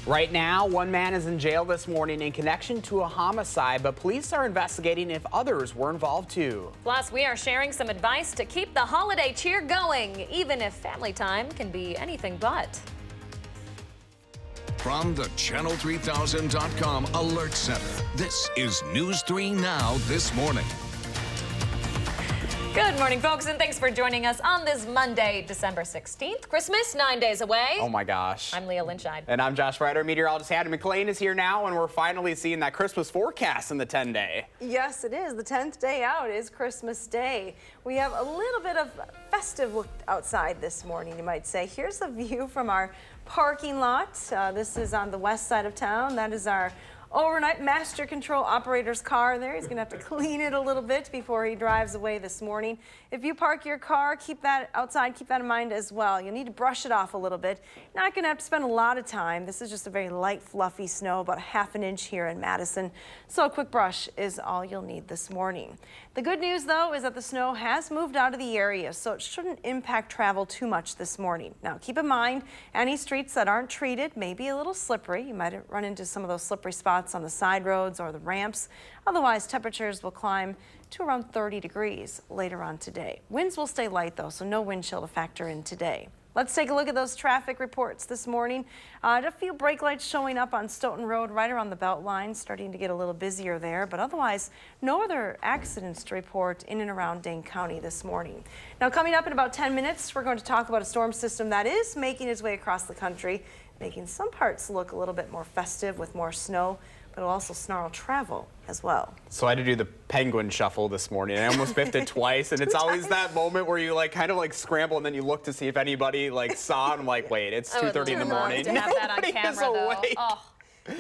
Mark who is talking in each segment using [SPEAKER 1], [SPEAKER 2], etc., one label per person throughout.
[SPEAKER 1] Right now, one man is in jail this morning in connection to a homicide, but police are investigating if others were involved too.
[SPEAKER 2] Plus, we are sharing some advice to keep the holiday cheer going, even if family time can be anything but.
[SPEAKER 3] From the Channel3000.com Alert Center, this is News 3 Now This Morning.
[SPEAKER 2] Good morning, folks, and thanks for joining us on this Monday, December 16th. Christmas, 9 days away.
[SPEAKER 1] Oh my gosh.
[SPEAKER 2] I'm Leah Lynchide.
[SPEAKER 1] And I'm Josh Ryder. Meteorologist Adam McLean is here now, and we're finally seeing that Christmas forecast in the 10-day.
[SPEAKER 4] Yes, it is. The 10th day out is Christmas Day. We have a little bit of festive look outside this morning, you might say. Here's a view from our parking lot. This is on the west side of town. That is our overnight master control operator's car there. He's going to have to clean it a little bit before he drives away this morning. If you park your car, keep that outside, keep that in mind as well. You'll need to brush it off a little bit. You're not going to have to spend a lot of time. This is just a very light, fluffy snow, about ½ an inch here in Madison. So a quick brush is all you'll need this morning. The good news, though, is that the snow has moved out of the area, so it shouldn't impact travel too much this morning. Now, keep in mind, any streets that aren't treated may be a little slippery. You might run into some of those slippery spots on the side roads or the ramps. Otherwise, temperatures will climb to around 30 degrees later on today. Winds will stay light, though, so no wind chill to factor in today. Let's take a look at those traffic reports this morning. A few brake lights showing up on Stoughton Road right around the belt line, starting to get a little busier there, but otherwise no other accidents to report in and around Dane County this morning. Now, coming up in about 10 minutes, we're going to talk about a storm system that is making its way across the country, making some parts look a little bit more festive with more snow, but it'll also snarl travel as well.
[SPEAKER 1] So I had to do the penguin shuffle this morning. I almost biffed it twice, and it's always that moment where you kind of scramble and then you look to see if anybody saw it. I'm like, wait, it's 2:30 in the morning.
[SPEAKER 2] To have that on camera, though. Oh.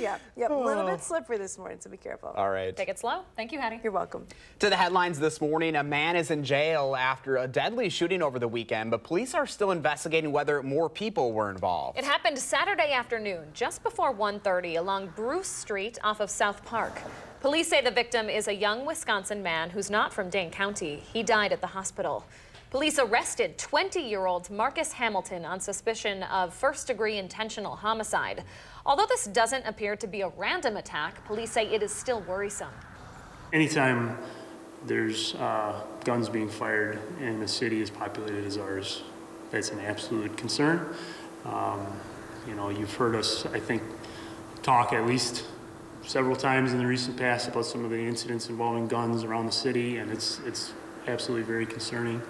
[SPEAKER 4] Yep, a little bit slippery this morning, so be careful.
[SPEAKER 1] All right.
[SPEAKER 2] Take it slow. Thank you, Hattie.
[SPEAKER 4] You're welcome.
[SPEAKER 1] To the headlines this morning, a man is in jail after a deadly shooting over the weekend, but police are still investigating whether more people were involved.
[SPEAKER 2] It happened Saturday afternoon, just before 1:30, along Bruce Street off of South Park. Police say the victim is a young Wisconsin man who's not from Dane County. He died at the hospital. Police arrested 20-year-old Marcus Hamilton on suspicion of first-degree intentional homicide. Although this doesn't appear to be a random attack, police say it is still worrisome. Anytime
[SPEAKER 5] there's guns being fired in a city as populated as ours, that's an absolute concern. You've heard us, I think, talk at least several times in the recent past about some of the incidents involving guns around the city, and it's absolutely very concerning.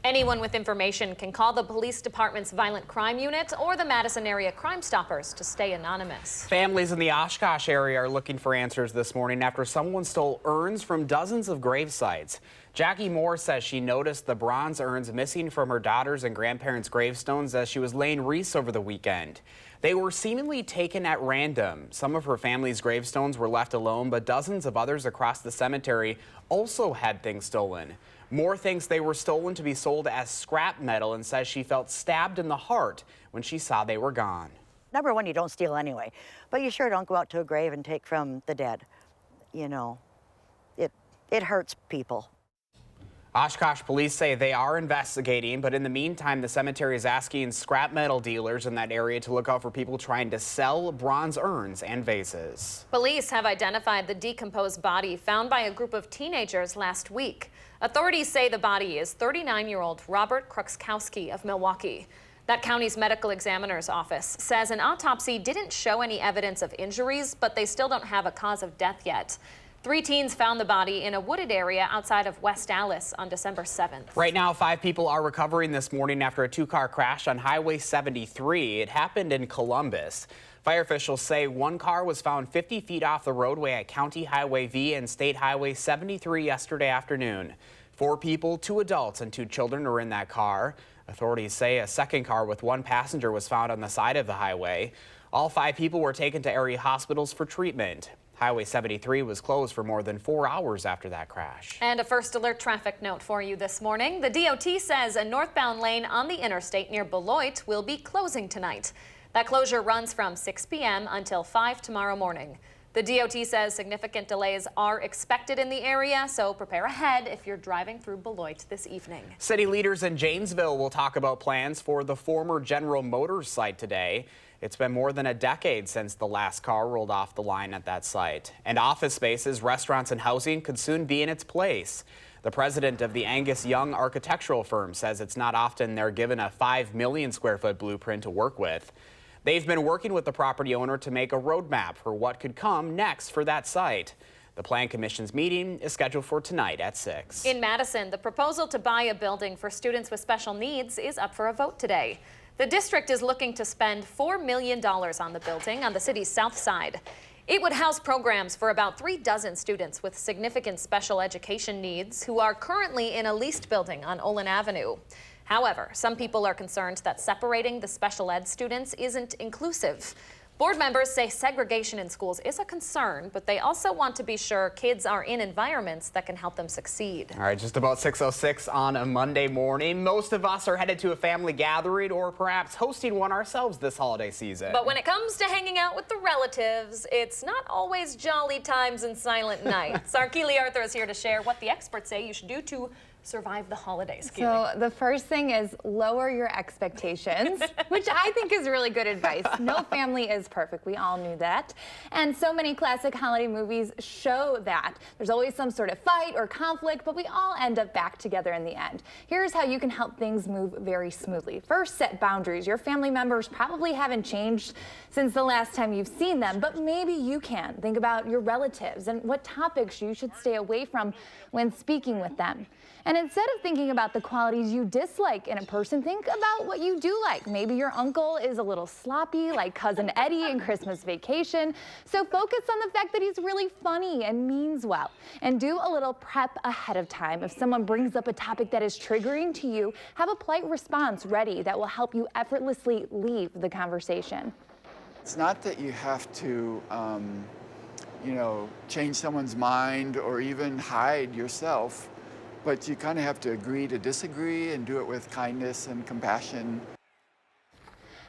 [SPEAKER 2] Anyone with information can call the police department's violent crime unit or the Madison area Crime Stoppers to stay anonymous.
[SPEAKER 1] Families in the Oshkosh area are looking for answers this morning after someone stole urns from dozens of grave sites. Jackie Moore says she noticed the bronze urns missing from her daughter's and grandparents' gravestones as she was laying wreaths over the weekend. They were seemingly taken at random. Some of her family's gravestones were left alone, but dozens of others across the cemetery also had things stolen. Moore thinks they were stolen to be sold as scrap metal and says she felt stabbed in the heart when she saw they were gone.
[SPEAKER 6] Number one, you don't steal anyway, but you sure don't go out to a grave and take from the dead. It hurts people.
[SPEAKER 1] Oshkosh police say they are investigating, but in the meantime, the cemetery is asking scrap metal dealers in that area to look out for people trying to sell bronze urns and vases.
[SPEAKER 2] Police have identified the decomposed body found by a group of teenagers last week. Authorities say the body is 39-year-old Robert Krukskowski of Milwaukee. That county's medical examiner's office says an autopsy didn't show any evidence of injuries, but they still don't have a cause of death yet. 3 teens found the body in a wooded area outside of West Allis on December 7th.
[SPEAKER 1] Right now, 5 people are recovering this morning after a 2-car crash on Highway 73. It happened in Columbus. Fire officials say 1 car was found 50 feet off the roadway at County Highway V and State Highway 73 yesterday afternoon. 4 people, 2 adults and 2 children are in that car. Authorities say a second car with 1 passenger was found on the side of the highway. All 5 people were taken to area hospitals for treatment. Highway 73 was closed for more than 4 hours after that crash.
[SPEAKER 2] And a first alert traffic note for you this morning. The DOT says a northbound lane on the interstate near Beloit will be closing tonight. That closure runs from 6 p.m. until 5 tomorrow morning. The DOT says significant delays are expected in the area, so prepare ahead if you're driving through Beloit this evening.
[SPEAKER 1] City leaders in Janesville will talk about plans for the former General Motors site today. It's been more than a decade since the last car rolled off the line at that site. And office spaces, restaurants, and housing could soon be in its place. The president of the Angus Young architectural firm says it's not often they're given a 5 million square foot blueprint to work with. They've been working with the property owner to make a roadmap for what could come next for that site. The Plan Commission's meeting is scheduled for tonight at 6.
[SPEAKER 2] In Madison, the proposal to buy a building for students with special needs is up for a vote today. The district is looking to spend $4 million on the building on the city's south side. It would house programs for about 3 dozen students with significant special education needs who are currently in a leased building on Olin Avenue. However, some people are concerned that separating the special ed students isn't inclusive. Board members say segregation in schools is a concern, but they also want to be sure kids are in environments that can help them succeed.
[SPEAKER 1] All right, just about 6:06 on a Monday morning. Most of us are headed to a family gathering or perhaps hosting one ourselves this holiday season.
[SPEAKER 2] But when it comes to hanging out with the relatives, it's not always jolly times and silent nights. Our Keely Arthur is here to share what the experts say you should do to survive the holidays.
[SPEAKER 7] So the first thing is lower your expectations, which I think is really good advice. No family is perfect. We all knew that. And so many classic holiday movies show that. There's always some sort of fight or conflict, but we all end up back together in the end. Here's how you can help things move very smoothly. First, set boundaries. Your family members probably haven't changed since the last time you've seen them, but maybe you can. Think about your relatives and what topics you should stay away from when speaking with them. And instead of thinking about the qualities you dislike in a person, think about what you do like. Maybe your uncle is a little sloppy, like Cousin Eddie in Christmas Vacation. So focus on the fact that he's really funny and means well. And do a little prep ahead of time. If someone brings up a topic that is triggering to you, have a polite response ready that will help you effortlessly leave the conversation.
[SPEAKER 8] It's not that you have to, change someone's mind or even hide yourself. But you kind of have to agree to disagree and do it with kindness and compassion.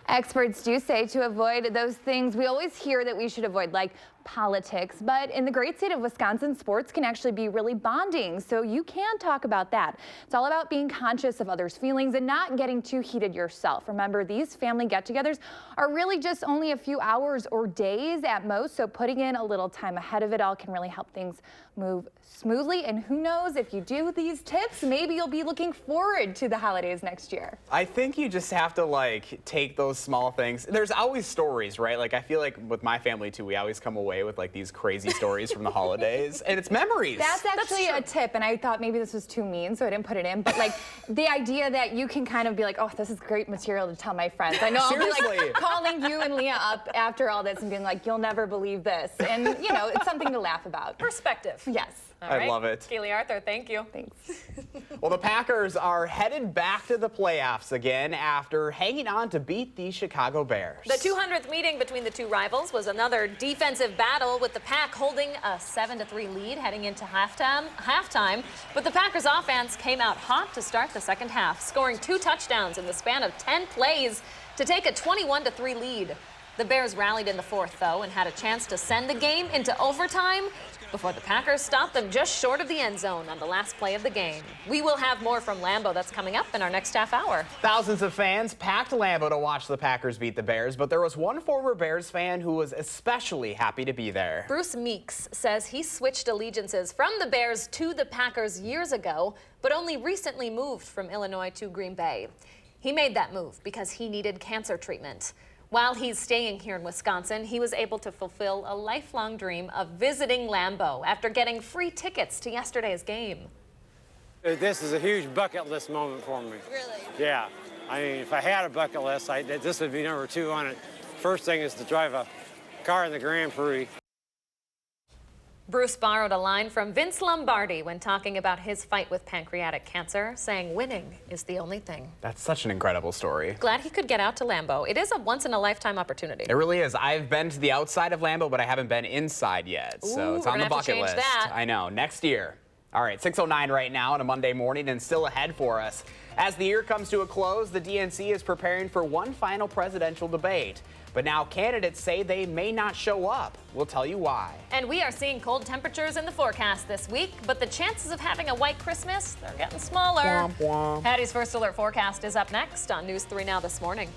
[SPEAKER 7] Experts do say to avoid those things we always hear that we should avoid, like politics. But in the great state of Wisconsin, sports can actually be really bonding, so you can talk about that. It's all about being conscious of others' feelings and not getting too heated yourself. Remember, these family get-togethers are really just only a few hours or days at most, so putting in a little time ahead of it all can really help things move smoothly. And who knows, if you do these tips, maybe you'll be looking forward to the holidays next year.
[SPEAKER 1] I think you just have to take those small things. There's always stories, right? I feel like with my family too, we always come away with these crazy stories from the holidays, and it's memories.
[SPEAKER 7] That's actually a tip, and I thought maybe this was too mean, so I didn't put it in. But the idea that you can kind of be like, oh, this is great material to tell my friends. I know I'll be calling you and Leah up after all this and being like, you'll never believe this, and it's something to laugh about.
[SPEAKER 2] Perspective.
[SPEAKER 7] Yes.
[SPEAKER 1] I love it.
[SPEAKER 2] Keely Arthur, thank you.
[SPEAKER 7] Thanks.
[SPEAKER 1] Well, the Packers are headed back to the playoffs again after hanging on to beat the Chicago Bears.
[SPEAKER 2] The 200th meeting between the two rivals was another defensive battle, with the Pack holding a 7-3 lead heading into halftime. But the Packers offense came out hot to start the second half, scoring 2 touchdowns in the span of 10 plays to take a 21-3 lead. The Bears rallied in the fourth, though, and had a chance to send the game into overtime before the Packers stopped them just short of the end zone on the last play of the game. We will have more from Lambeau that's coming up in our next half hour.
[SPEAKER 1] Thousands of fans packed Lambeau to watch the Packers beat the Bears, but there was one former Bears fan who was especially happy to be there.
[SPEAKER 2] Bruce Meeks says he switched allegiances from the Bears to the Packers years ago, but only recently moved from Illinois to Green Bay. He made that move because he needed cancer treatment. While he's staying here in Wisconsin, he was able to fulfill a lifelong dream of visiting Lambeau after getting free tickets to yesterday's game.
[SPEAKER 9] This is a huge bucket list moment for me.
[SPEAKER 10] Really?
[SPEAKER 9] Yeah. I mean, if I had a bucket list, this would be number 2 on it. First thing is to drive a car in the Grand Prix.
[SPEAKER 2] Bruce borrowed a line from Vince Lombardi when talking about his fight with pancreatic cancer, saying winning is the only thing.
[SPEAKER 1] That's such an incredible story.
[SPEAKER 2] Glad he could get out to Lambeau. It is a once-in-a-lifetime opportunity.
[SPEAKER 1] It really is. I've been to the outside of Lambeau, but I haven't been inside yet. So it's on the bucket list.
[SPEAKER 2] That.
[SPEAKER 1] I know. Next year. All right, 6:09 right now on a Monday morning, and still ahead for us. As the year comes to a close, the DNC is preparing for one final presidential debate. But now candidates say they may not show up. We'll tell you why.
[SPEAKER 2] And we are seeing cold temperatures in the forecast this week, but the chances of having a white Christmas, they're getting smaller.
[SPEAKER 1] Womp womp.
[SPEAKER 2] Hattie's First Alert forecast is up next on News 3 Now this morning.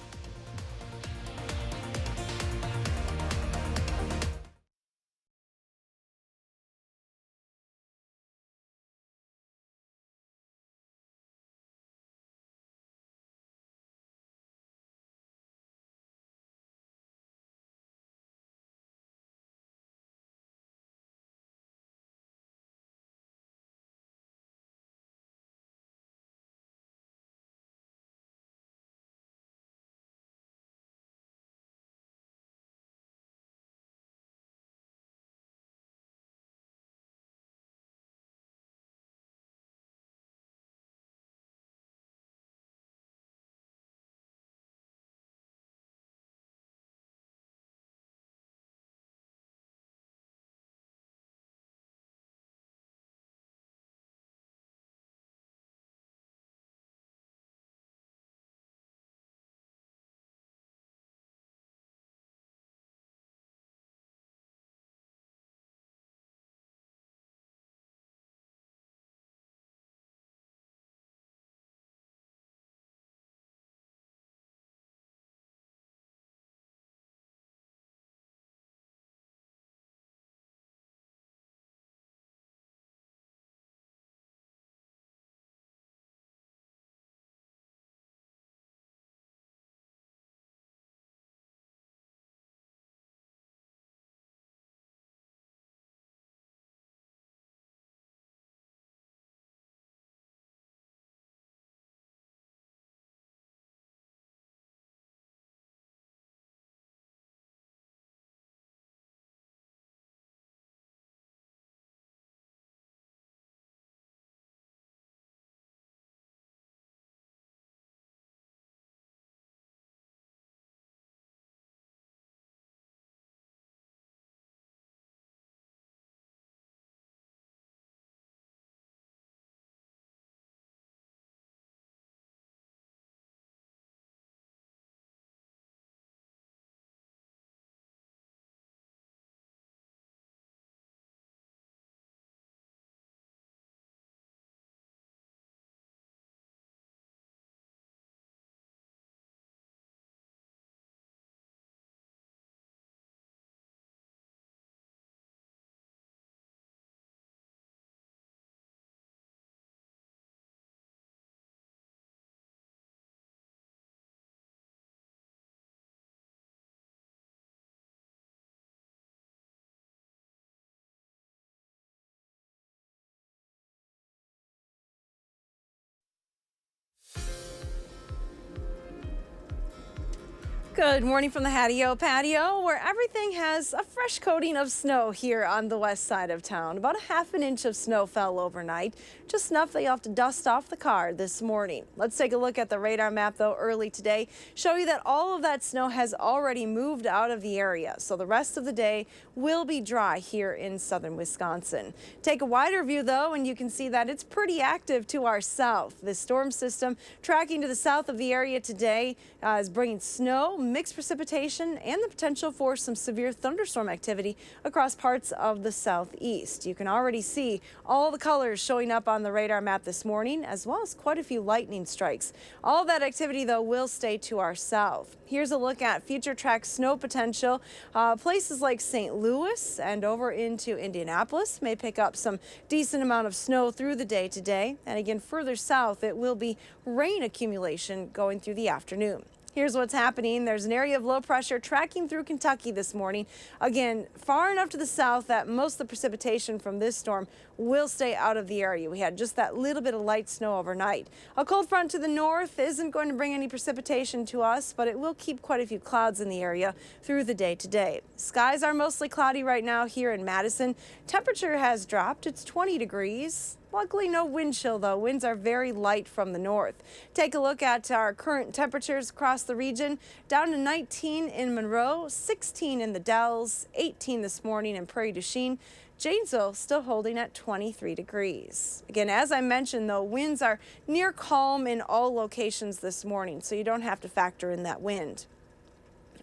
[SPEAKER 4] Good morning from the patio, where everything has a fresh coating of snow here on the west side of town. About a half an inch of snow fell overnight, just enough that you'll have to dust off the car this morning. Let's take a look at the radar map, though, early today. Show you that all of that snow has already moved out of the area, so the rest of the day will be dry here in southern Wisconsin. Take a wider view, though, and you can see that it's pretty active to our south. This storm system tracking to the south of the area today is bringing snow, mixed precipitation, and the potential for some severe thunderstorm activity across parts of the southeast. You can already see all the colors showing up on the radar map this morning, as well as quite a few lightning strikes. All of that activity, though, will stay to our south. Here's a look at future track snow potential. Places like St. Louis and over into Indianapolis may pick up some decent amount of snow through the day today. And again, further south, it will be rain accumulation going through the afternoon. Here's what's happening. There's an area of low pressure tracking through Kentucky this morning. Again, far enough to the south that most of the precipitation from this storm will stay out of the area. We had just that little bit of light snow overnight. A cold front to the north isn't going to bring any precipitation to us, but it will keep quite a few clouds in the area through the day today. Skies are mostly cloudy right now here in Madison. Temperature has dropped. It's 20 degrees. Luckily, no wind chill, though. Winds are very light from the north. Take a look at our current temperatures across the region. Down to 19 in Monroe, 16 in the Dells, 18 this morning in Prairie du Chien. Janesville still holding at 23 degrees. Again, as I mentioned, though, winds are near calm in all locations this morning, so you don't have to factor in that wind.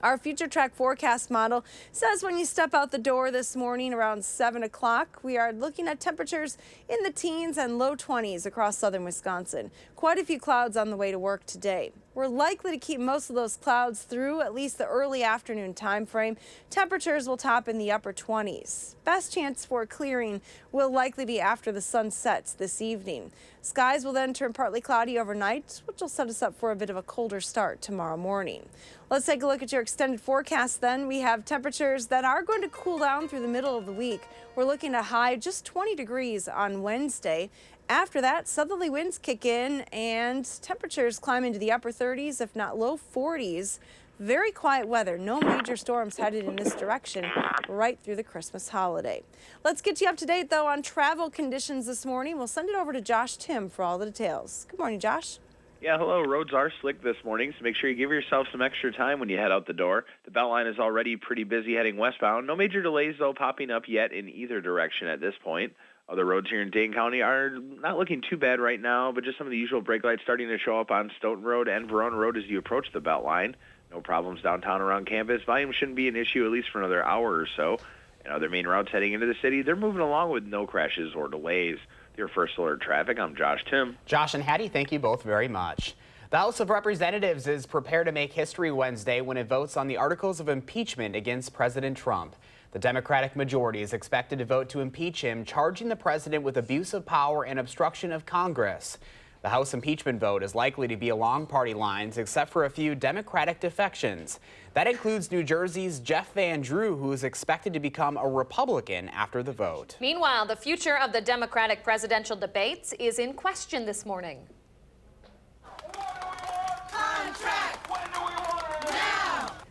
[SPEAKER 4] Our future track forecast model says when you step out the door this morning around 7 o'clock, we are looking at temperatures in the teens and low 20s across southern Wisconsin. Quite a few clouds on the way to work today. We're likely to keep most of those clouds through at least the early afternoon time frame. Temperatures will top in the upper 20s. Best chance for clearing will likely be after the sun sets this evening. Skies will then turn partly cloudy overnight, which will set us up for a bit of a colder start tomorrow morning. Let's take a look at your extended forecast then. We have temperatures that are going to cool down through the middle of the week. We're looking at a high just 20 degrees on Wednesday. After that, southerly winds kick in and temperatures climb into the upper 30s, if not low 40s. Very quiet weather. No major storms headed in this direction right through the Christmas holiday. Let's get you up to date, though, on travel conditions this morning. We'll send it over to Josh Tim for all the details. Good morning, Josh.
[SPEAKER 10] Yeah, hello. Roads are slick this morning, so make sure you give yourself some extra time when you head out the door. The Beltline is already pretty busy heading westbound. No major delays, though, popping up yet in either direction at this point. Other roads here in Dane County are not looking too bad right now, but just some of the usual brake lights starting to show up on Stoughton Road and Verona Road as you approach the Beltline. No problems downtown around campus. Volume shouldn't be an issue at least for another hour or so. And other main routes heading into the city, they're moving along with no crashes or delays. Your First Alert Traffic, I'm Josh Tim.
[SPEAKER 1] Josh and Hattie, thank you both very much. The House of Representatives is prepared to make history Wednesday when it votes on the articles of impeachment against President Trump. The Democratic majority is expected to vote to impeach him, charging the president with abuse of power and obstruction of Congress. The House impeachment vote is likely to be along party lines, except for a few Democratic defections. That includes New Jersey's Jeff Van Drew, who is expected to become a Republican after the vote.
[SPEAKER 2] Meanwhile, the future of the Democratic presidential debates is in question this morning.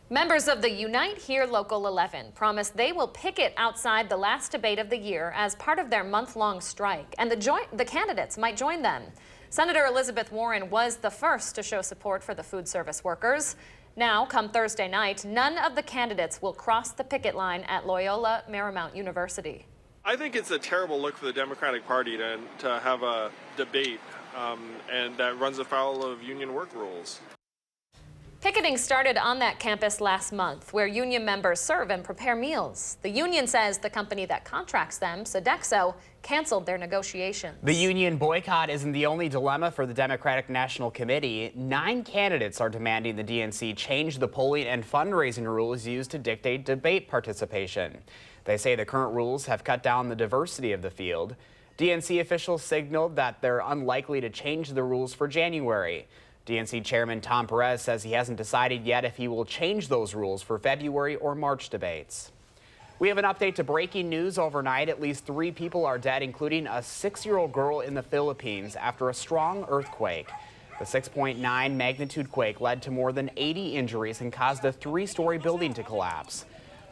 [SPEAKER 2] Members of the Unite Here Local 11 promise they will picket outside the last debate of the year as part of their month-long strike, and the candidates might join them. Senator Elizabeth Warren was the first to show support for the food service workers. Now, come Thursday night, none of the candidates will cross the picket line at Loyola Marymount University.
[SPEAKER 11] I think it's a terrible look for the Democratic Party to have a debate, and that runs afoul of union work rules.
[SPEAKER 2] Picketing started on that campus last month, where union members serve and prepare meals. The union says the company that contracts them, Sodexo, canceled their negotiations.
[SPEAKER 1] The union boycott isn't the only dilemma for the Democratic National Committee. 9 candidates are demanding the DNC change the polling and fundraising rules used to dictate debate participation. They say the current rules have cut down the diversity of the field. DNC officials signaled that they're unlikely to change the rules for January. DNC Chairman Tom Perez says he hasn't decided yet if he will change those rules for February or March debates. We have an update to breaking news overnight. At least 3 people are dead, including a 6-year-old girl in the Philippines after a strong earthquake. The 6.9 magnitude quake led to more than 80 injuries and caused a 3-story building to collapse.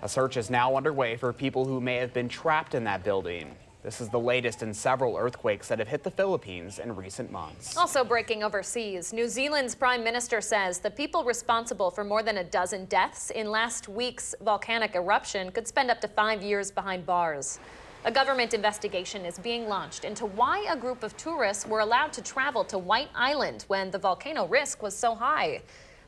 [SPEAKER 1] A search is now underway for people who may have been trapped in that building. This is the latest in several earthquakes that have hit the Philippines in recent months.
[SPEAKER 2] Also breaking overseas, New Zealand's Prime Minister says the people responsible for more than a dozen deaths in last week's volcanic eruption could spend up to 5 years behind bars. A government investigation is being launched into why a group of tourists were allowed to travel to White Island when the volcano risk was so high.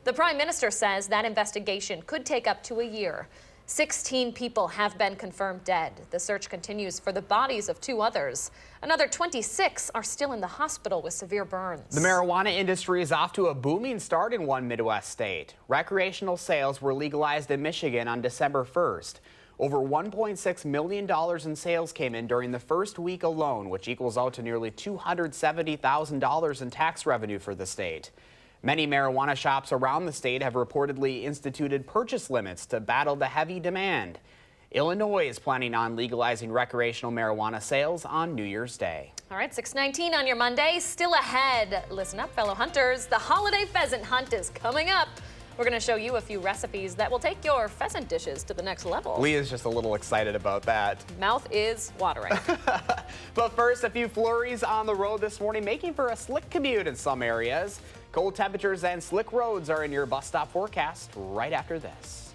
[SPEAKER 2] The Prime Minister says that investigation could take up to a year. 16 people have been confirmed dead. The search continues for the bodies of 2 others. Another 26 are still in the hospital with severe burns.
[SPEAKER 1] The marijuana industry is off to a booming start in one Midwest state. Recreational sales were legalized in Michigan on December 1st. Over $1.6 million in sales came in during the first week alone, which equals out to nearly $270,000 in tax revenue for the state. Many marijuana shops around the state have reportedly instituted purchase limits to battle the heavy demand. Illinois is planning on legalizing recreational marijuana sales on New Year's Day.
[SPEAKER 2] All right, 6:19 on your Monday, still ahead. Listen up, fellow hunters. The holiday pheasant hunt is coming up. We're going to show you a few recipes that will take your pheasant dishes to the next level.
[SPEAKER 1] Leah's just a little excited about that.
[SPEAKER 2] Mouth is watering.
[SPEAKER 1] But first, a few flurries on the road this morning, making for a slick commute in some areas. Cold temperatures and slick roads are in your bus stop forecast right after this.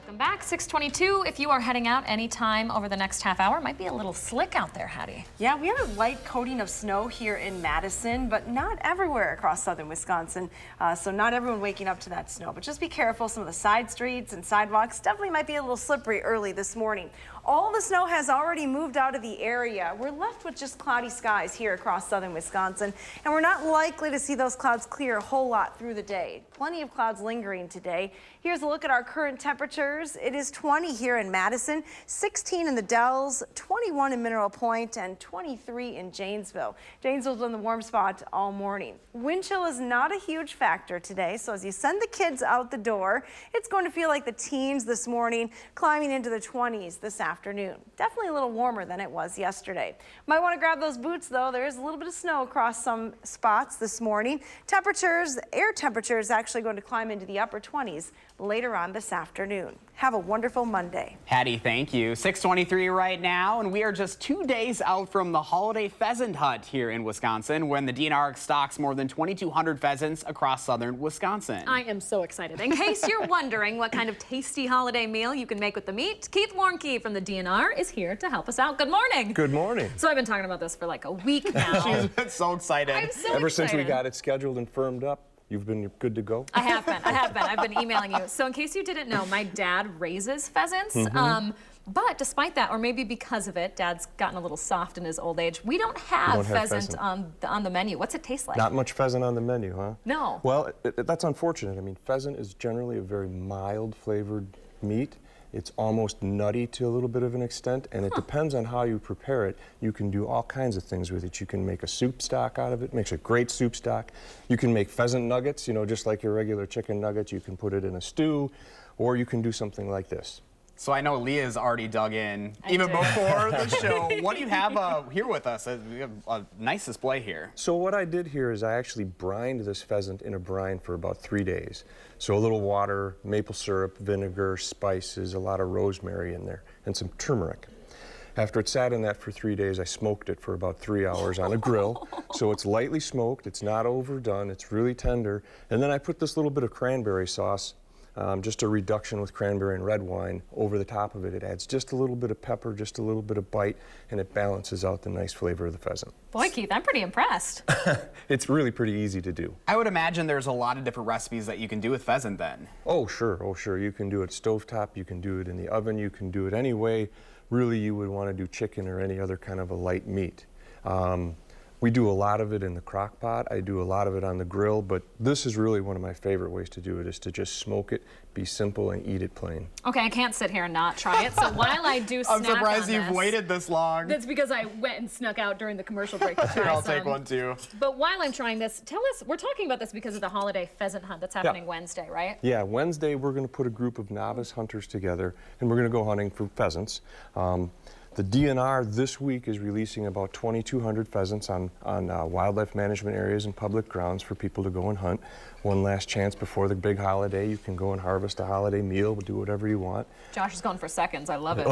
[SPEAKER 2] Welcome back. 6:22. If you are heading out anytime over the next half hour, might be a little slick out there, Hattie.
[SPEAKER 4] Yeah, we have a light coating of snow here in Madison, but not everywhere across southern Wisconsin. So not everyone waking up to that snow, but just be careful. Some of the side streets and sidewalks definitely might be a little slippery early this morning. All the snow has already moved out of the area. We're left with just cloudy skies here across southern Wisconsin, and we're not likely to see those clouds clear a whole lot through the day. Plenty of clouds lingering today. Here's a look at our current temperatures. It is 20 here in Madison, 16 in the Dells, 21 in Mineral Point, and 23 in Janesville. Janesville's in the warm spot all morning. Wind chill is not a huge factor today, so as you send the kids out the door, it's going to feel like the teens this morning, climbing into the 20s this afternoon. Definitely a little warmer than it was yesterday. Might want to grab those boots though. There is a little bit of snow across some spots this morning. Air temperature is actually going to climb into the upper 20s later on this afternoon. Have a wonderful Monday.
[SPEAKER 1] Hattie, thank you. 6:23 right now, and we are just 2 days out from the holiday pheasant hunt here in Wisconsin, when the DNR stocks more than 2,200 pheasants across southern Wisconsin.
[SPEAKER 2] I am so excited. In case you're wondering what kind of tasty holiday meal you can make with the meat, Keith Warnke from the DNR is here to help us out. Good morning.
[SPEAKER 12] Good morning.
[SPEAKER 2] So I've been talking about this for like a week now.
[SPEAKER 1] She's been so excited.
[SPEAKER 2] I'm so
[SPEAKER 12] Ever
[SPEAKER 2] excited.
[SPEAKER 12] since we got it scheduled and firmed up, you've been good to go?
[SPEAKER 2] I have been. I've been emailing you. So in case you didn't know, my dad raises pheasants. But despite that, or maybe because of it, Dad's gotten a little soft in his old age. We don't have pheasant on the menu. What's it taste like?
[SPEAKER 12] Not much pheasant on the menu, huh?
[SPEAKER 2] No.
[SPEAKER 12] Well, that's unfortunate. I mean, pheasant is generally a very mild flavored meat. It's almost nutty to a little bit of an extent, and it depends on how you prepare it. You can do all kinds of things with it. You can make a soup stock out of it, makes a great soup stock. You can make pheasant nuggets, you know, just like your regular chicken nuggets. You can put it in a stew, or you can do something like this.
[SPEAKER 1] So I know Leah's already dug in even before the show. What do you have here with us? We have a nice display here.
[SPEAKER 12] So what I did here is I actually brined this pheasant in a brine for about 3 days. So a little water, maple syrup, vinegar, spices, a lot of rosemary in there, and some turmeric. After it sat in that for 3 days, I smoked it for about 3 hours on a grill. So it's lightly smoked, it's not overdone, it's really tender. And then I put this little bit of cranberry sauce, just a reduction with cranberry and red wine over the top of it. It adds just a little bit of pepper, just a little bit of bite, and it balances out the nice flavor of the pheasant.
[SPEAKER 2] Boy, Keith, I'm pretty impressed.
[SPEAKER 12] It's really pretty easy to do.
[SPEAKER 1] I would imagine there's a lot of different recipes that you can do with pheasant then.
[SPEAKER 12] Oh, sure. Oh, sure. You can do it stovetop, you can do it in the oven, you can do it any way really you would want to do chicken or any other kind of a light meat. We do a lot of it in the crock pot. I do a lot of it on the grill, but this is really one of my favorite ways to do it, is to just smoke it, be simple, and eat it plain.
[SPEAKER 2] Okay, I can't sit here and not try it. So while I do snack
[SPEAKER 1] I'm surprised
[SPEAKER 2] on
[SPEAKER 1] you've
[SPEAKER 2] this,
[SPEAKER 1] waited this long.
[SPEAKER 2] That's because I went and snuck out during the commercial break to try
[SPEAKER 1] I'll
[SPEAKER 2] some.
[SPEAKER 1] take one too.
[SPEAKER 2] But while I'm trying this, tell us, we're talking about this because of the holiday pheasant hunt that's happening Wednesday, right?
[SPEAKER 12] Yeah, Wednesday we're going to put a group of novice hunters together, and we're going to go hunting for pheasants. The DNR this week is releasing about 2,200 pheasants on wildlife management areas and public grounds for people to go and hunt. One last chance before the big holiday. You can go and harvest a holiday meal, do whatever you want.
[SPEAKER 2] Josh is going for seconds. I love it.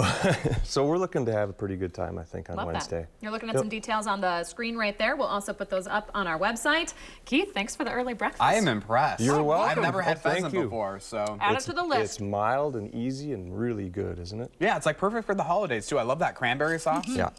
[SPEAKER 12] So we're looking to have a pretty good time, I think, on
[SPEAKER 2] Love
[SPEAKER 12] Wednesday.
[SPEAKER 2] That. You're looking at some details on the screen right there. We'll also put those up on our website. Keith, thanks for the early breakfast.
[SPEAKER 1] I am impressed.
[SPEAKER 12] You're welcome.
[SPEAKER 1] I've never had
[SPEAKER 12] Thank
[SPEAKER 1] pheasant
[SPEAKER 12] you.
[SPEAKER 1] before, so.
[SPEAKER 2] Add it to the list.
[SPEAKER 12] It's mild and easy and really good, isn't it?
[SPEAKER 1] Yeah, it's like perfect for the holidays too. I love that cranberry sauce.
[SPEAKER 12] Yeah,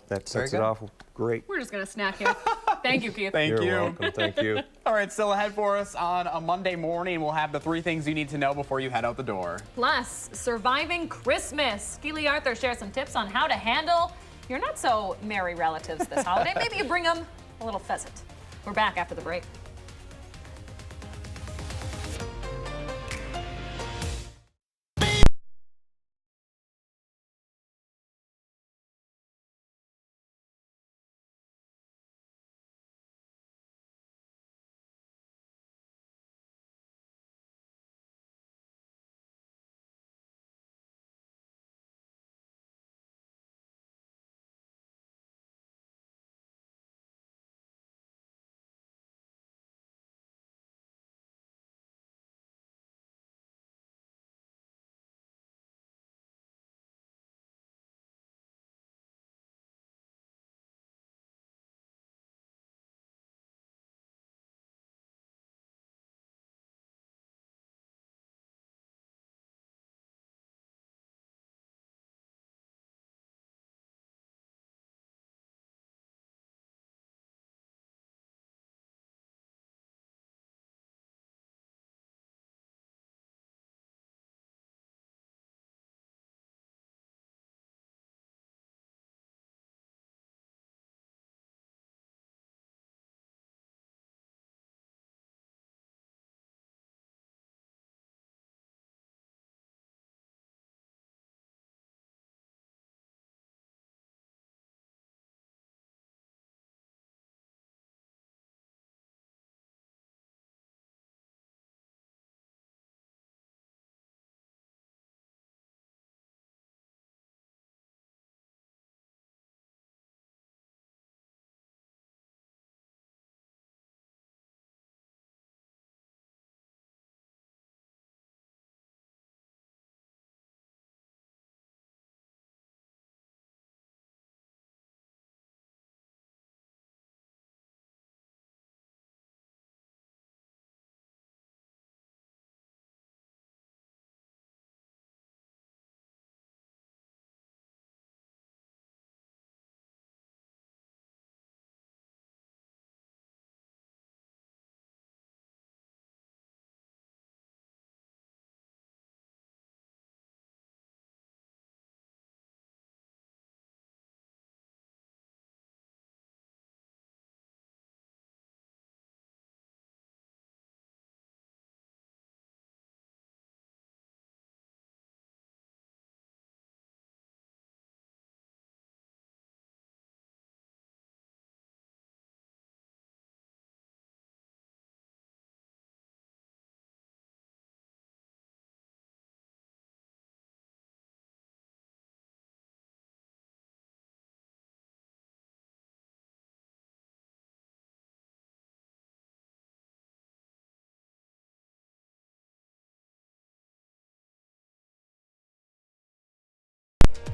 [SPEAKER 12] that sets it off great.
[SPEAKER 2] We're just going to snack here. Thank you, Keith.
[SPEAKER 1] Thank you.
[SPEAKER 12] You're welcome. Thank you.
[SPEAKER 1] All right, still ahead for us on a Monday morning. We'll have the 3 things you need to know before you head out the door.
[SPEAKER 2] Plus, surviving Christmas. Keely Arthur shares some tips on how to handle your not so merry relatives this holiday. Maybe you bring them a little pheasant. We're back after the break.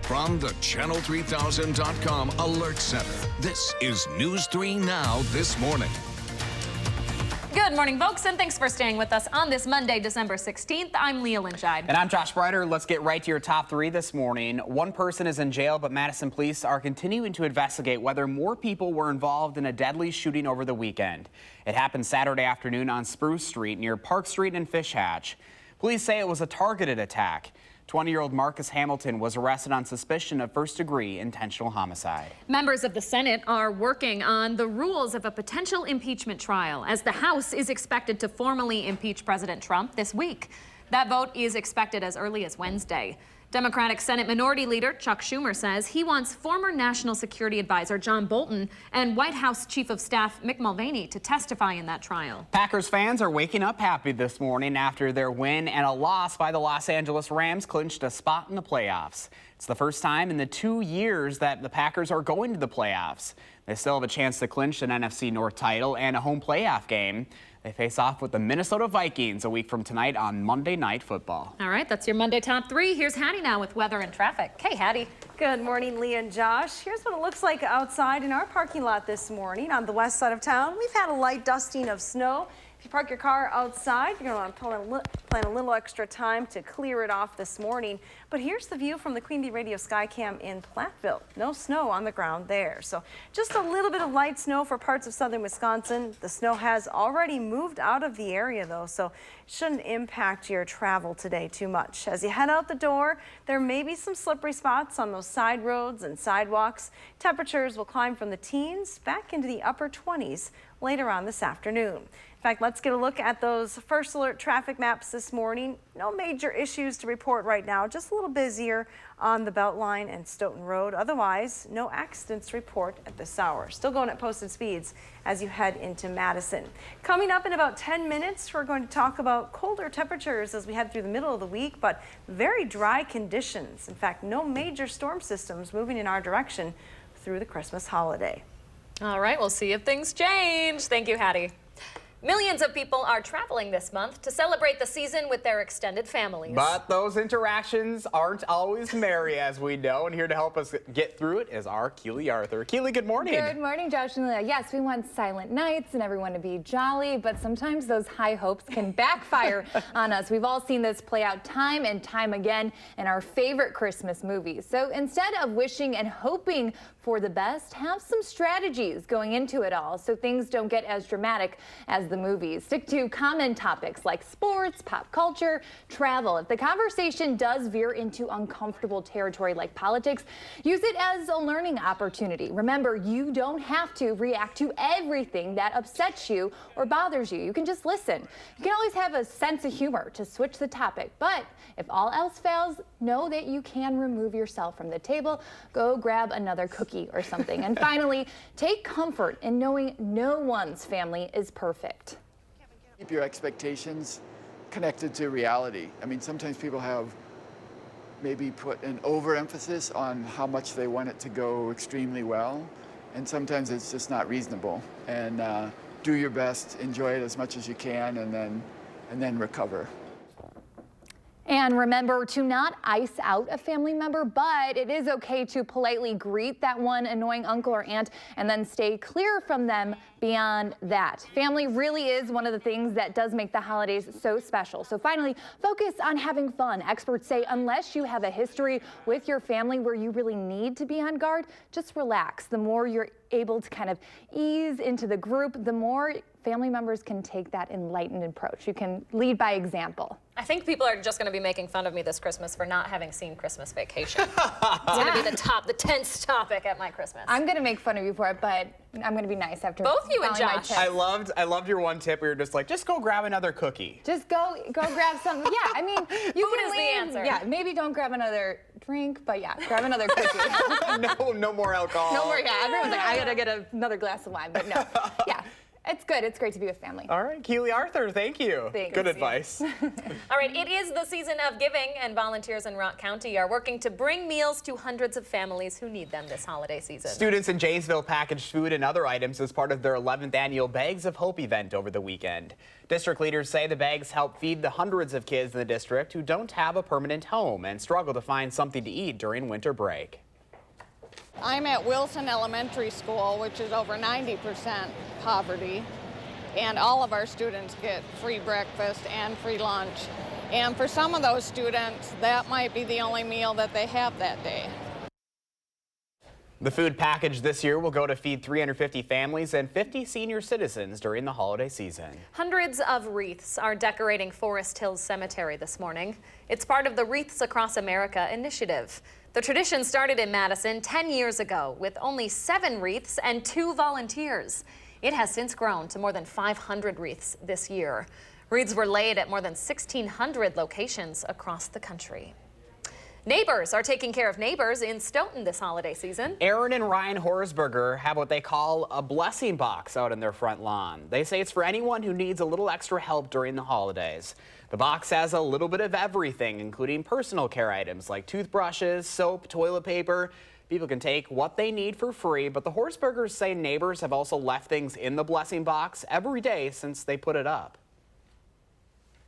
[SPEAKER 3] From the Channel3000.com Alert Center, this is News 3 Now this morning.
[SPEAKER 2] Good morning, folks, and thanks for staying with us on this Monday, December 16th. I'm Leah Lynchide.
[SPEAKER 1] And I'm Josh Breiter. Let's get right to your top 3 this morning. One person is in jail, but Madison police are continuing to investigate whether more people were involved in a deadly shooting over the weekend. It happened Saturday afternoon on Spruce Street near Park Street and Fish Hatch. Police say it was a targeted attack. 20-year-old Marcus Hamilton was arrested on suspicion of first-degree intentional homicide.
[SPEAKER 2] Members of the Senate are working on the rules of a potential impeachment trial as the House is expected to formally impeach President Trump this week. That vote is expected as early as Wednesday. Democratic Senate Minority Leader Chuck Schumer says he wants former National Security Advisor John Bolton and White House Chief of Staff Mick Mulvaney to testify in that trial.
[SPEAKER 1] Packers fans are waking up happy this morning after their win and a loss by the Los Angeles Rams clinched a spot in the playoffs. It's the first time in the 2 years that the Packers are going to the playoffs. They still have a chance to clinch an NFC North title and a home playoff game. They face off with the Minnesota Vikings a week from tonight on Monday Night Football.
[SPEAKER 2] All right, that's your Monday top 3. Here's Hattie now with weather and traffic. Hey, Hattie.
[SPEAKER 4] Good morning, Leah and Josh. Here's what it looks like outside in our parking lot this morning on the west side of town. We've had a light dusting of snow. If you park your car outside, you're going to want to plan a little extra time to clear it off this morning. But here's the view from the Queen Bee Radio Skycam in Platteville. No snow on the ground there. So just a little bit of light snow for parts of southern Wisconsin. The snow has already moved out of the area, though, so it shouldn't impact your travel today too much. As you head out the door, there may be some slippery spots on those side roads and sidewalks. Temperatures will climb from the teens back into the upper 20s later on this afternoon. In fact, let's get a look at those first alert traffic maps this morning. No major issues to report right now, just a little busier on the Beltline and Stoughton Road. Otherwise, no accidents to report at this hour. Still going at posted speeds as you head into Madison. Coming up in about 10 minutes, we're going to talk about colder temperatures as we head through the middle of the week, but very dry conditions. In fact, no major storm systems moving in our direction through the Christmas holiday.
[SPEAKER 2] All right, we'll see if things change. Thank you, Hattie. Millions of people are traveling this month to celebrate the season with their extended families.
[SPEAKER 1] But those interactions aren't always merry, as we know. And here to help us get through it is our Keely Arthur. Keely, good morning.
[SPEAKER 7] Good morning, Josh and Leah. Yes, we want silent nights and everyone to be jolly, but sometimes those high hopes can backfire on us. We've all seen this play out time and time again in our favorite Christmas movies. So instead of wishing and hoping for the best, have some strategies going into it all so things don't get as dramatic as the movies. Stick to common topics like sports, pop culture, travel. If the conversation does veer into uncomfortable territory like politics, use it as a learning opportunity. Remember, you don't have to react to everything that upsets you or bothers you. You can just listen. You can always have a sense of humor to switch the topic, but if all else fails, know that you can remove yourself from the table. Go grab another cookie or something. And finally, take comfort in knowing no one's family is perfect.
[SPEAKER 8] Keep your expectations connected to reality. I mean, sometimes people have maybe put an overemphasis on how much they want it to go extremely well, and sometimes it's just not reasonable. And do your best, enjoy it as much as you can, and then recover.
[SPEAKER 7] And remember to not ice out a family member, but it is okay to politely greet that one annoying uncle or aunt and then stay clear from them beyond that. Family really is one of the things that does make the holidays so special. So finally, focus on having fun. Experts say unless you have a history with your family where you really need to be on guard, just relax. The more you're able to kind of ease into the group, the more family members can take that enlightened approach. You can lead by example.
[SPEAKER 2] I think people are just going to be making fun of me this Christmas for not having seen Christmas Vacation. It's going to be the tense topic at my Christmas.
[SPEAKER 7] I'm going to make fun of you for it, but I'm going to be nice after.
[SPEAKER 2] Both you and Josh.
[SPEAKER 1] I loved your one tip where you're just like, just go grab another cookie.
[SPEAKER 7] Just go grab something. Yeah, I mean, you
[SPEAKER 2] Food
[SPEAKER 7] can
[SPEAKER 2] is
[SPEAKER 7] leave.
[SPEAKER 2] the answer.
[SPEAKER 7] Yeah, maybe don't grab another drink, but yeah, grab another cookie.
[SPEAKER 1] No more alcohol.
[SPEAKER 7] No more. Yeah, everyone's like, I gotta get another glass of wine, but no. Yeah. It's good. It's great to be with family.
[SPEAKER 1] All right, Keely Arthur, thank you.
[SPEAKER 7] Thanks.
[SPEAKER 1] Good advice.
[SPEAKER 2] All right, it is the season of giving, and volunteers in Rock County are working to bring meals to hundreds of families who need them this holiday season.
[SPEAKER 1] Students in Janesville packaged food and other items as part of their 11th annual Bags of Hope event over the weekend. District leaders say the bags help feed the hundreds of kids in the district who don't have a permanent home and struggle to find something to eat during winter break.
[SPEAKER 13] I'm at Wilson Elementary School, which is over 90% poverty, and all of our students get free breakfast and free lunch. And for some of those students, that might be the only meal that they have that day.
[SPEAKER 1] The food package this year will go to feed 350 families and 50 senior citizens during the holiday season.
[SPEAKER 2] Hundreds of wreaths are decorating Forest Hills Cemetery this morning. It's part of the Wreaths Across America initiative. The tradition started in Madison 10 years ago with only 7 wreaths and 2 volunteers. It has since grown to more than 500 wreaths this year. Wreaths were laid at more than 1,600 locations across the country. Neighbors are taking care of neighbors in Stoughton this holiday season.
[SPEAKER 1] Aaron and Ryan Horsberger have what they call a blessing box out in their front lawn. They say it's for anyone who needs a little extra help during the holidays. The box has a little bit of everything, including personal care items like toothbrushes, soap, toilet paper. People can take what they need for free, but the Horsbergers say neighbors have also left things in the blessing box every day since they put it up.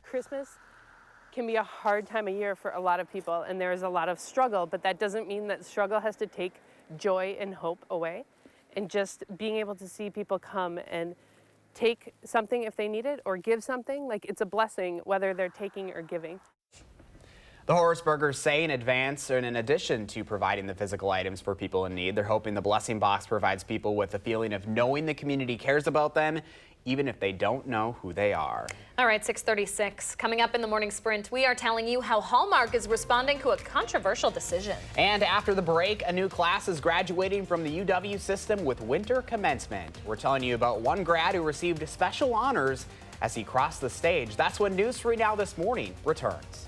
[SPEAKER 14] Christmas can be a hard time of year for a lot of people, and there is a lot of struggle, but that doesn't mean that struggle has to take joy and hope away. And just being able to see people come and take something if they need it or give something, like it's a blessing whether they're taking or giving.
[SPEAKER 1] The Horsbergers say in advance, and in addition to providing the physical items for people in need, they're hoping the blessing box provides people with a feeling of knowing the community cares about them, even if they don't know who they are.
[SPEAKER 2] All right, 6:36. Coming up in the morning sprint, we are telling you how Hallmark is responding to a controversial decision.
[SPEAKER 1] And after the break, a new class is graduating from the UW system with winter commencement. We're telling you about one grad who received special honors as he crossed the stage. That's when News 3 Now This Morning returns.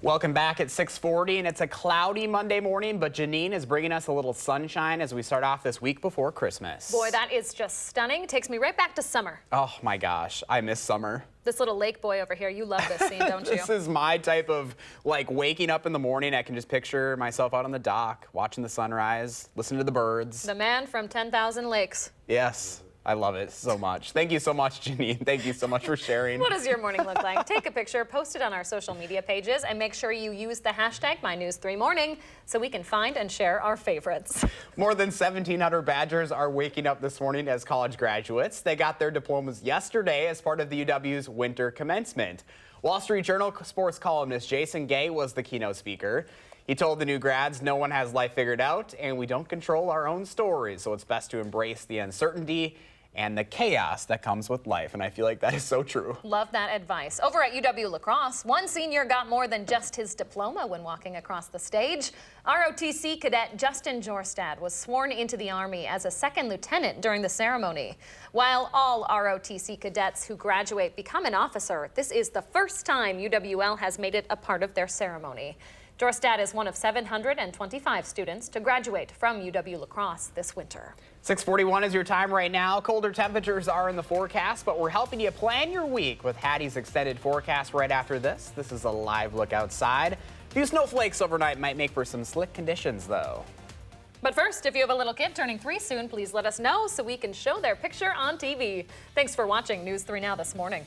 [SPEAKER 1] Welcome back at 6:40, and it's a cloudy Monday morning, but Janine is bringing us a little sunshine as we start off this week before Christmas.
[SPEAKER 2] Boy, that is just stunning. Takes me right back to summer.
[SPEAKER 1] Oh my gosh, I miss summer.
[SPEAKER 2] This little lake boy over here, you love this scene, don't you?
[SPEAKER 1] This is my type of, like, waking up in the morning. I can just picture myself out on the dock, watching the sunrise, listening to the birds.
[SPEAKER 2] The man from 10,000 Lakes.
[SPEAKER 1] Yes. I love it so much. Thank you so much, Janine. Thank you so much for sharing.
[SPEAKER 2] What does your morning look like? Take a picture, post it on our social media pages, and make sure you use the hashtag MyNews3Morning so we can find and share our favorites.
[SPEAKER 1] More than 1,700 Badgers are waking up this morning as college graduates. They got their diplomas yesterday as part of the UW's winter commencement. Wall Street Journal sports columnist Jason Gay was the keynote speaker. He told the new grads no one has life figured out and we don't control our own stories, so it's best to embrace the uncertainty and the chaos that comes with life, and I feel like that is so true.
[SPEAKER 2] Love that advice. Over at UW La Crosse, one senior got more than just his diploma when walking across the stage. ROTC cadet Justin Jorstad was sworn into the Army as a second lieutenant during the ceremony. While all ROTC cadets who graduate become an officer, this is the first time UWL has made it a part of their ceremony. Jorstad is one of 725 students to graduate from UW La Crosse this winter.
[SPEAKER 1] 6:41 is your time right now. Colder temperatures are in the forecast, but we're helping you plan your week with Hattie's extended forecast right after this. This is a live look outside. A few snowflakes overnight might make for some slick conditions, though.
[SPEAKER 2] But first, if you have a little kid turning 3 soon, please let us know so we can show their picture on TV. Thanks for watching News 3 Now this morning.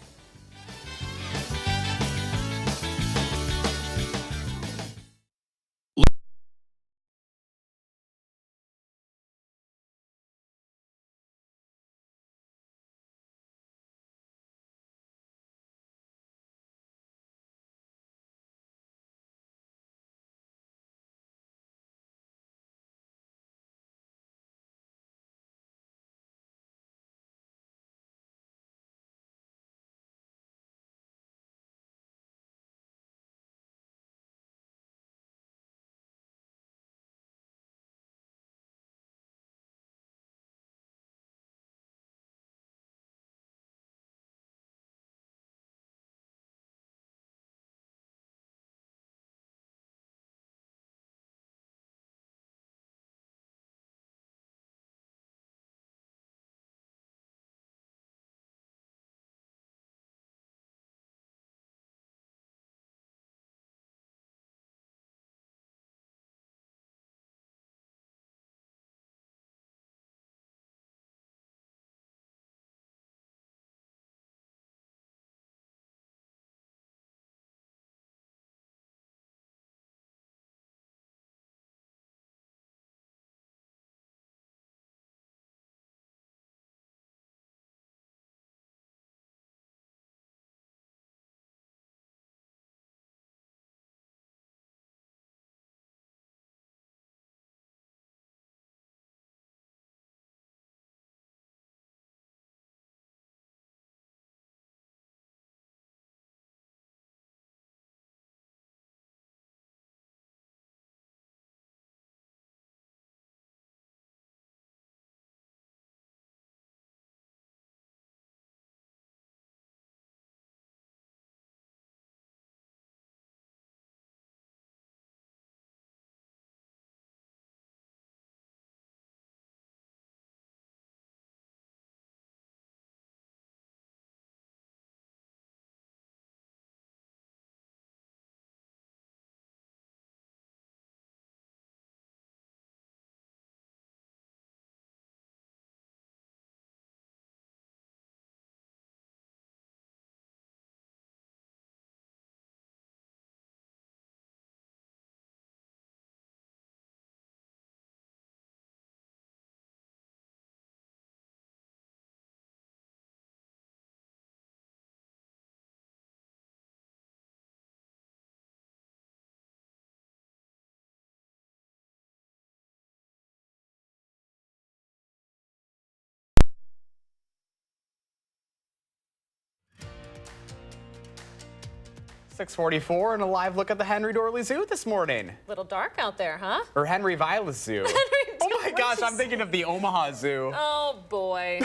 [SPEAKER 1] .644 and a live look at the Henry Dorley Zoo this morning.
[SPEAKER 2] Little dark out there, huh?
[SPEAKER 1] Or Henry Violet Zoo. Oh my gosh, I'm thinking of the Omaha Zoo.
[SPEAKER 2] Oh boy.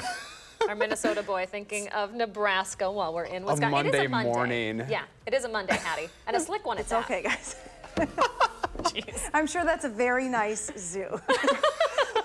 [SPEAKER 2] Our Minnesota boy thinking of Nebraska while we're in Wisconsin.
[SPEAKER 1] Monday
[SPEAKER 2] It is a Monday
[SPEAKER 1] morning.
[SPEAKER 2] Yeah, it is a Monday, Hattie. And a slick one
[SPEAKER 4] It's
[SPEAKER 2] at that.
[SPEAKER 4] okay, guys.
[SPEAKER 2] Jeez.
[SPEAKER 4] I'm sure that's a very nice zoo.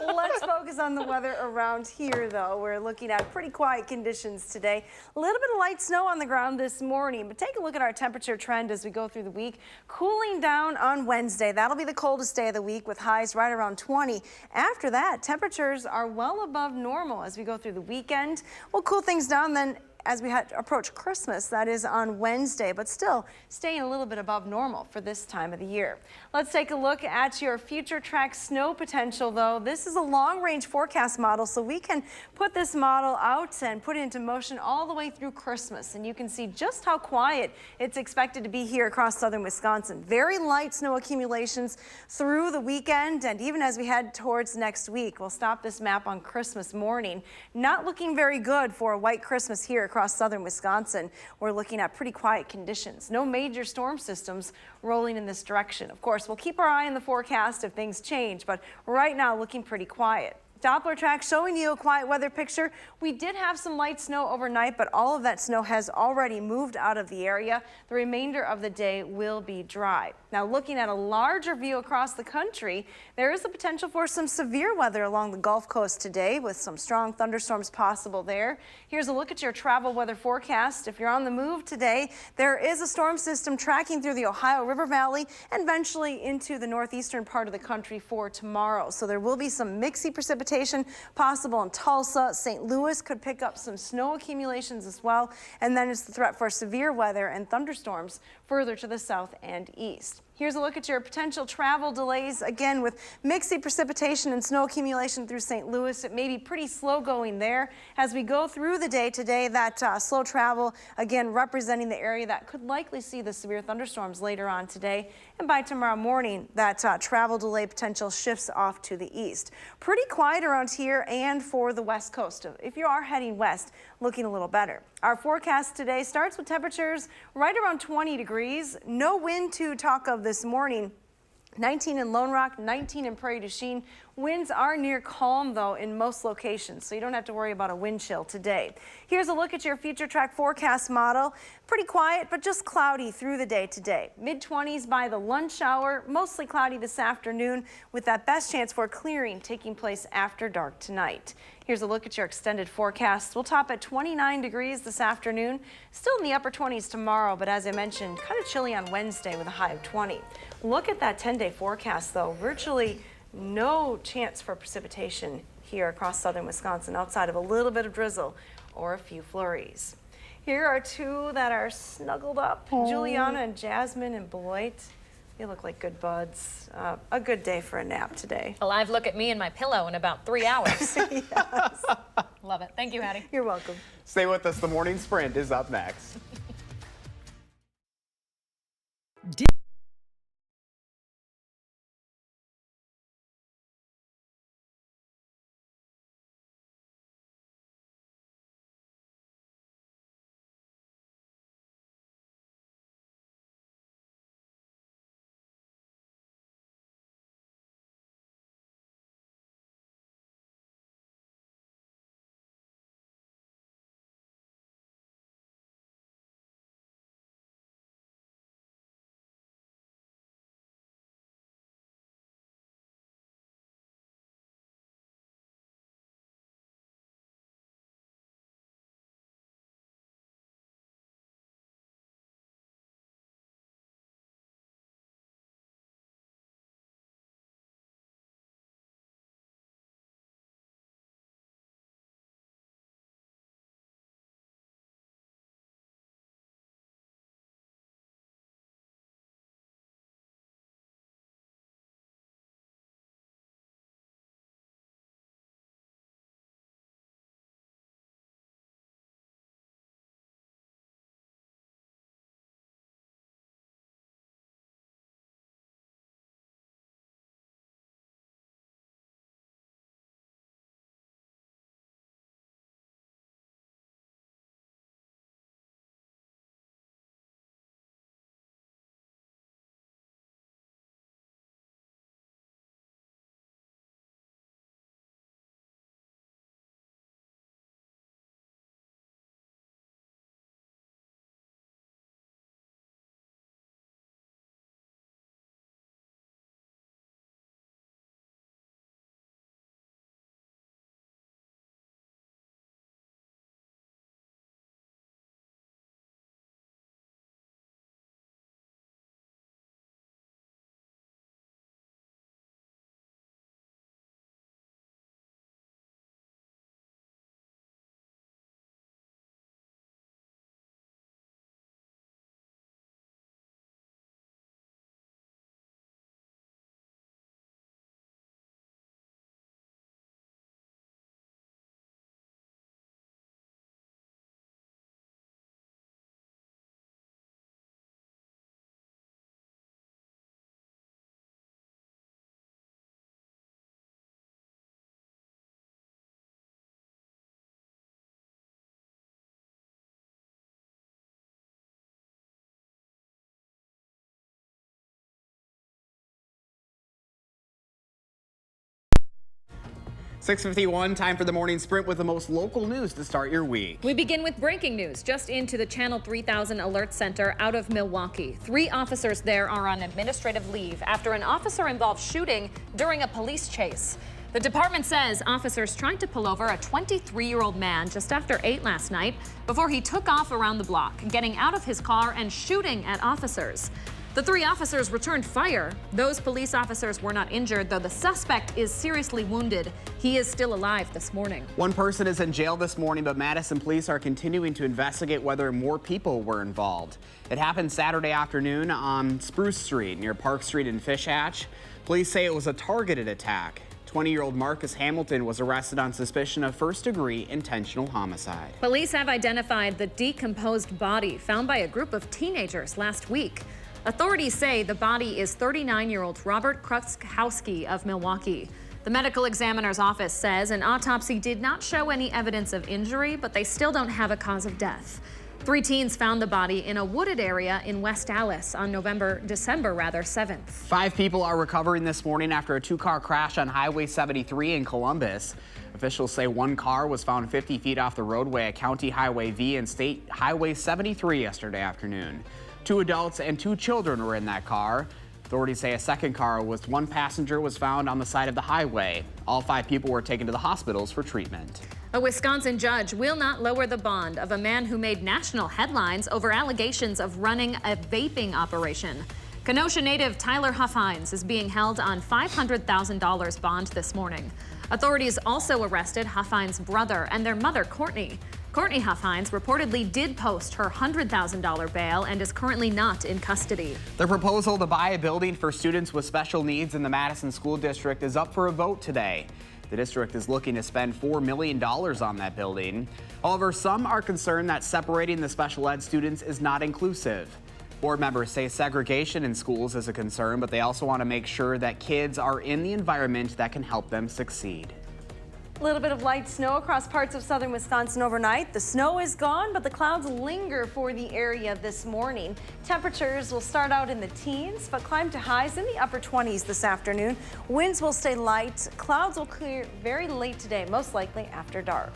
[SPEAKER 4] Let's focus on the weather around here, though. We're looking at pretty quiet conditions today. A little bit of light snow on the ground this morning, but take a look at our temperature trend as we go through the week. Cooling down on Wednesday. That'll be the coldest day of the week with highs right around 20. After that, temperatures are well above normal as we go through the weekend. We'll cool things down then as we approach Christmas. That is on Wednesday, but still staying a little bit above normal for this time of the year. Let's take a look at your future track snow potential, though. This is a long-range forecast model, so we can put this model out and put it into motion all the way through Christmas, and you can see just how quiet it's expected to be here across southern Wisconsin. Very light snow accumulations through the weekend, and even as we head towards next week. We'll stop this map on Christmas morning. Not looking very good for a white Christmas here across southern Wisconsin. We're looking at pretty quiet conditions. No major storm systems rolling in this direction. Of course, we'll keep our eye on the forecast if things change, but right now looking pretty quiet. Doppler track showing you a quiet weather picture. We did have some light snow overnight, but all of that snow has already moved out of the area. The remainder of the day will be dry. Now, looking at a larger view across the country, there is the potential for some severe weather along the Gulf Coast today with some strong thunderstorms possible there. Here's a look at your travel weather forecast. If you're on the move today, there is a storm system tracking through the Ohio River Valley and eventually into the northeastern part of the country for tomorrow. So there will be some mixy precipitation possible in Tulsa. St. Louis could pick up some snow accumulations as well. And then it's the threat for severe weather and thunderstorms further to the south and east. Here's a look at your potential travel delays. Again, with mixy precipitation and snow accumulation through St. Louis, it may be pretty slow going there. As we go through the day today, that slow travel, again, representing the area that could likely see the severe thunderstorms later on today. And by tomorrow morning, that travel delay potential shifts off to the east. Pretty quiet around here and for the west coast. If you are heading west, looking a little better. Our forecast today starts with temperatures right around 20 degrees. No wind to talk of this morning. 19 in Lone Rock, 19 in Prairie du Chien. Winds are near calm, though, in most locations, so you don't have to worry about a wind chill today. Here's a look at your future track forecast model. Pretty quiet, but just cloudy through the day today. Mid-20s by the lunch hour, mostly cloudy this afternoon, with that best chance for clearing taking place after dark tonight. Here's a look at your extended forecast. We'll top at 29 degrees this afternoon, still in the upper 20s tomorrow, but as I mentioned, kind of chilly on Wednesday with a high of 20. Look at that 10-day forecast, though. Virtually no chance for precipitation here across southern Wisconsin outside of a little bit of drizzle or a few flurries. Here are two that are snuggled up, Juliana and Jasmine and Beloit. They look like good buds. A good day for a nap today.
[SPEAKER 2] A live look at me and my pillow in about 3 hours.
[SPEAKER 4] Yes.
[SPEAKER 2] Love it. Thank you, Hattie.
[SPEAKER 4] You're welcome.
[SPEAKER 1] Stay with us. The Morning Sprint is up next. 6:51, time for the morning sprint with the most local news to start your week.
[SPEAKER 2] We begin with breaking news just into the Channel 3000 Alert Center out of Milwaukee. 3 officers there are on administrative leave after an officer-involved shooting during a police chase. The department says officers tried to pull over a 23-year-old man just after 8 last night before he took off around the block, getting out of his car and shooting at officers. The 3 officers returned fire. Those police officers were not injured, though the suspect is seriously wounded. He is still alive this morning.
[SPEAKER 1] 1 person is in jail this morning, but Madison police are continuing to investigate whether more people were involved. It happened Saturday afternoon on Spruce Street near Park Street and Fish Hatch. Police say it was a targeted attack. 20-year-old Marcus Hamilton was arrested on suspicion of first-degree intentional homicide.
[SPEAKER 2] Police have identified the decomposed body found by a group of teenagers last week. Authorities say the body is 39-year-old Robert Kruskowski of Milwaukee. The medical examiner's office says an autopsy did not show any evidence of injury, but they still don't have a cause of death. 3 teens found the body in a wooded area in West Allis on December 7th.
[SPEAKER 1] 5 people are recovering this morning after a 2-car crash on Highway 73 in Columbus. Officials say 1 car was found 50 feet off the roadway at County Highway V and State Highway 73 yesterday afternoon. 2 adults and 2 children were in that car. Authorities say a second car with 1 passenger was found on the side of the highway. All 5 people were taken to the hospitals for treatment.
[SPEAKER 2] A Wisconsin judge will not lower the bond of a man who made national headlines over allegations of running a vaping operation. Kenosha native Tyler Huffines is being held on $500,000 bond this morning. Authorities also arrested Huffines' brother and their mother, Courtney. Courtney Huffines reportedly did post her $100,000 bail and is currently not in custody.
[SPEAKER 1] The proposal to buy a building for students with special needs in the Madison School District is up for a vote today. The district is looking to spend $4 million on that building. However, some are concerned that separating the special ed students is not inclusive. Board members say segregation in schools is a concern, but they also want to make sure that kids are in the environment that can help them succeed.
[SPEAKER 4] A little bit of light snow across parts of southern Wisconsin overnight. The snow is gone, but the clouds linger for the area this morning. Temperatures will start out in the teens, but climb to highs in the upper 20s this afternoon. Winds will stay light. Clouds will clear very late today, most likely after dark.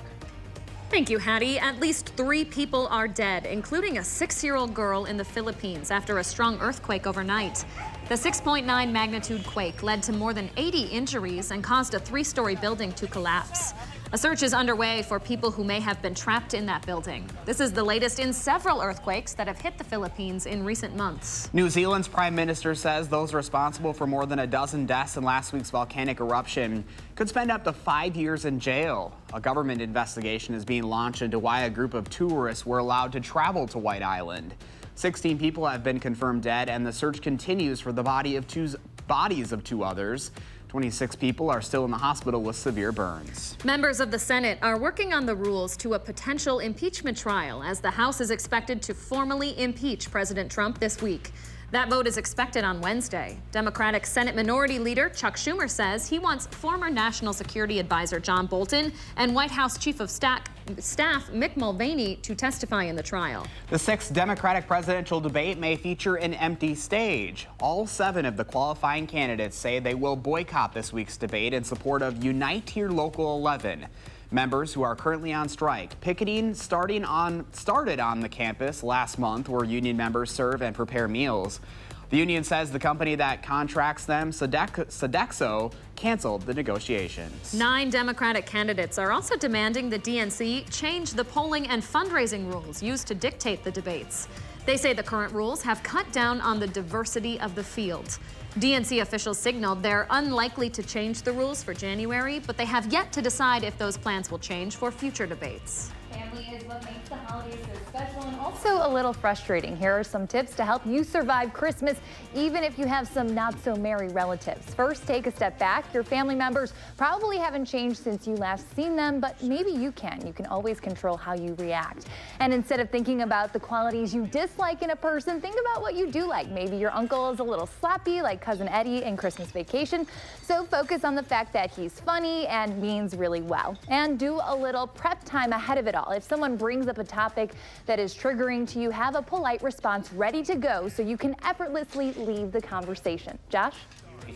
[SPEAKER 2] Thank you, Hattie. At least 3 people are dead, including a 6-year-old girl in the Philippines after a strong earthquake overnight. The 6.9 magnitude quake led to more than 80 injuries and caused a 3-story building to collapse. A search is underway for people who may have been trapped in that building. This is the latest in several earthquakes that have hit the Philippines in recent months.
[SPEAKER 1] New Zealand's prime minister says those responsible for more than a dozen deaths in last week's volcanic eruption could spend up to 5 years in jail. A government investigation is being launched into why a group of tourists were allowed to travel to White Island. 16 people have been confirmed dead, and the search continues for the bodies of 2 others. 26 people are still in the hospital with severe burns.
[SPEAKER 2] Members of the Senate are working on the rules to a potential impeachment trial as the House is expected to formally impeach President Trump this week. That vote is expected on Wednesday. Democratic Senate Minority Leader Chuck Schumer says he wants former National Security Advisor John Bolton and White House Chief of Staff Mick Mulvaney to testify in the trial.
[SPEAKER 1] The 6th Democratic presidential debate may feature an empty stage. All 7 of the qualifying candidates say they will boycott this week's debate in support of Unite Here Local 11. Members who are currently on strike. Picketing started on the campus last month, where union members serve and prepare meals. The union says the company that contracts them, Sodexo, canceled the negotiations.
[SPEAKER 2] 9 Democratic candidates are also demanding the DNC change the polling and fundraising rules used to dictate the debates. They say the current rules have cut down on the diversity of the field. DNC officials signaled they're unlikely to change the rules for January, but they have yet to decide if those plans will change for future debates.
[SPEAKER 7] Family is what makes the holidays so special and also a little frustrating. Here are some tips to help you survive Christmas, even if you have some not so merry relatives. First, take a step back. Your family members probably haven't changed since you last seen them, but maybe you can. You can always control how you react. And instead of thinking about the qualities you dislike in a person, think about what you do like. Maybe your uncle is a little slappy, like Cousin Eddie in Christmas Vacation. So focus on the fact that he's funny and means really well. And do a little prep time ahead of it all. If someone brings up a topic that is triggering to you, have a polite response ready to go so you can effortlessly leave the conversation. Josh?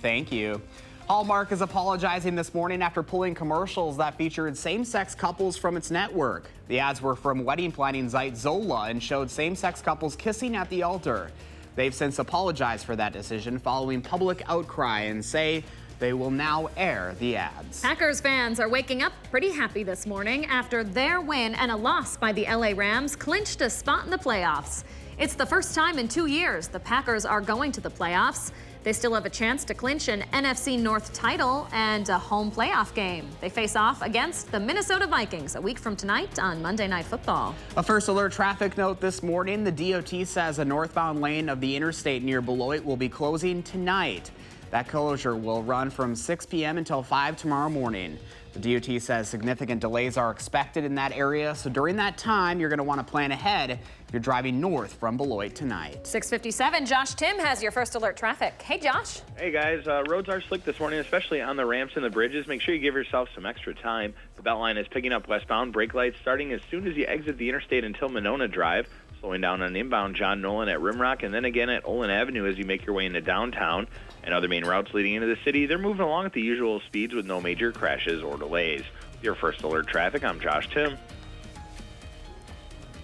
[SPEAKER 1] Thank you. Hallmark is apologizing this morning after pulling commercials that featured same-sex couples from its network. The ads were from wedding planning site Zola and showed same-sex couples kissing at the altar. They've since apologized for that decision following public outcry and say they will now air the ads.
[SPEAKER 2] Packers fans are waking up pretty happy this morning after their win and a loss by the LA Rams clinched a spot in the playoffs. It's the first time in 2 years the Packers are going to the playoffs. They still have a chance to clinch an NFC North title and a home playoff game. They face off against the Minnesota Vikings a week from tonight on Monday Night Football.
[SPEAKER 1] A first alert traffic note this morning. The DOT says a northbound lane of the interstate near Beloit will be closing tonight. That closure will run from 6 p.m. until 5 tomorrow morning. The DOT says significant delays are expected in that area, so during that time, you're going to want to plan ahead if you're driving north from Beloit tonight.
[SPEAKER 2] 6:57, Josh Tim has your first alert traffic. Hey, Josh.
[SPEAKER 10] Hey, guys. Roads are slick this morning, especially on the ramps and the bridges. Make sure you give yourself some extra time. The Beltline is picking up westbound. Brake lights starting as soon as you exit the interstate until Monona Drive. Slowing down on inbound John Nolan at Rimrock, and then again at Olin Avenue as you make your way into downtown. And other main routes leading into the city, they're moving along at the usual speeds with no major crashes or delays. Your first alert traffic, I'm Josh Tim.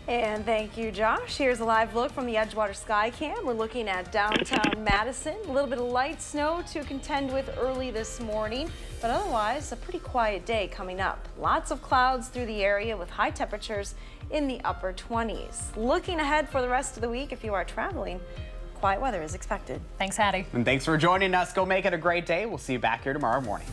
[SPEAKER 4] And thank you, Josh. Here's a live look from the Edgewater Skycam. We're looking at downtown Madison. A little bit of light snow to contend with early this morning, but otherwise a pretty quiet day coming up. Lots of clouds through the area with high temperatures in the upper 20s. Looking ahead for the rest of the week, if you are traveling, quiet weather is expected.
[SPEAKER 2] Thanks, Hattie.
[SPEAKER 1] And thanks for joining us. Go make it a great day. We'll see you back here tomorrow morning.